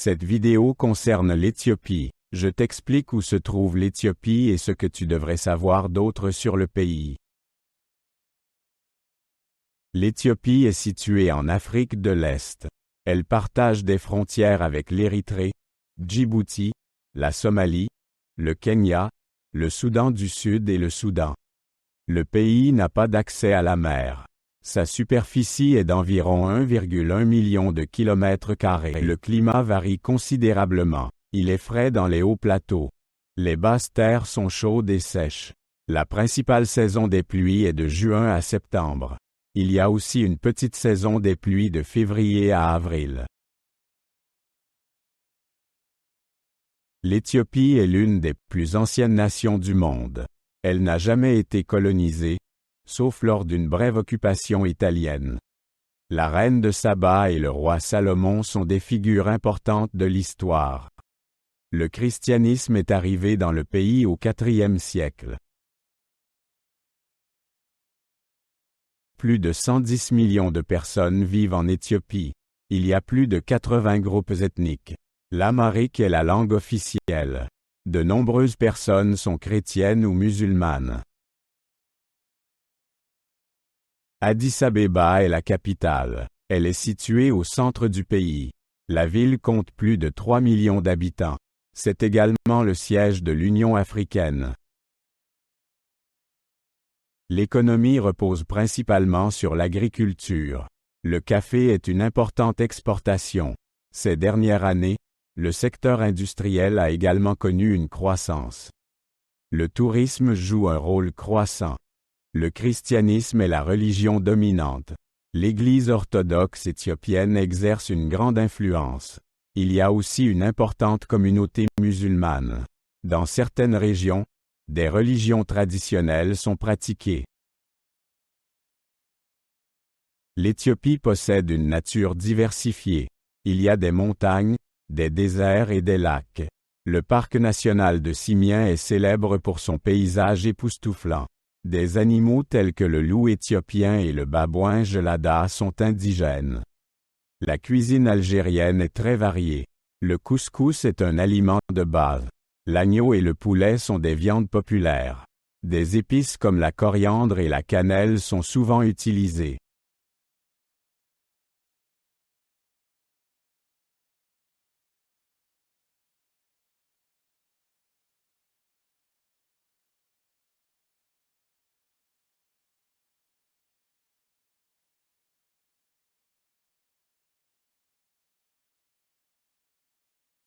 Cette vidéo concerne l'Éthiopie. Je t'explique où se trouve l'Éthiopie et ce que tu devrais savoir d'autre sur le pays. L'Éthiopie est située en Afrique de l'Est. Elle partage des frontières avec l'Érythrée, Djibouti, la Somalie, le Kenya, le Soudan du Sud et le Soudan. Le pays n'a pas d'accès à la mer. Sa superficie est d'environ 1,1 million de kilomètres carrés. Le climat varie considérablement. Il est frais dans les hauts plateaux. Les basses terres sont chaudes et sèches. La principale saison des pluies est de juin à septembre. Il y a aussi une petite saison des pluies de février à avril. L'Éthiopie est l'une des plus anciennes nations du monde. Elle n'a jamais été colonisée, sauf lors d'une brève occupation italienne. La reine de Saba et le roi Salomon sont des figures importantes de l'histoire. Le christianisme est arrivé dans le pays au IVe siècle. Plus de 110 millions de personnes vivent en Éthiopie. Il y a plus de 80 groupes ethniques. L'amharique est la langue officielle. De nombreuses personnes sont chrétiennes ou musulmanes. Addis-Abeba est la capitale. Elle est située au centre du pays. La ville compte plus de 3 millions d'habitants. C'est également le siège de l'Union africaine. L'économie repose principalement sur l'agriculture. Le café est une importante exportation. Ces dernières années, le secteur industriel a également connu une croissance. Le tourisme joue un rôle croissant. Le christianisme est la religion dominante. L'Église orthodoxe éthiopienne exerce une grande influence. Il y a aussi une importante communauté musulmane. Dans certaines régions, des religions traditionnelles sont pratiquées. L'Éthiopie possède une nature diversifiée. Il y a des montagnes, des déserts et des lacs. Le parc national de Simien est célèbre pour son paysage époustouflant. Des animaux tels que le loup éthiopien et le babouin gelada sont indigènes. La cuisine algérienne est très variée. Le couscous est un aliment de base. L'agneau et le poulet sont des viandes populaires. Des épices comme la coriandre et la cannelle sont souvent utilisées.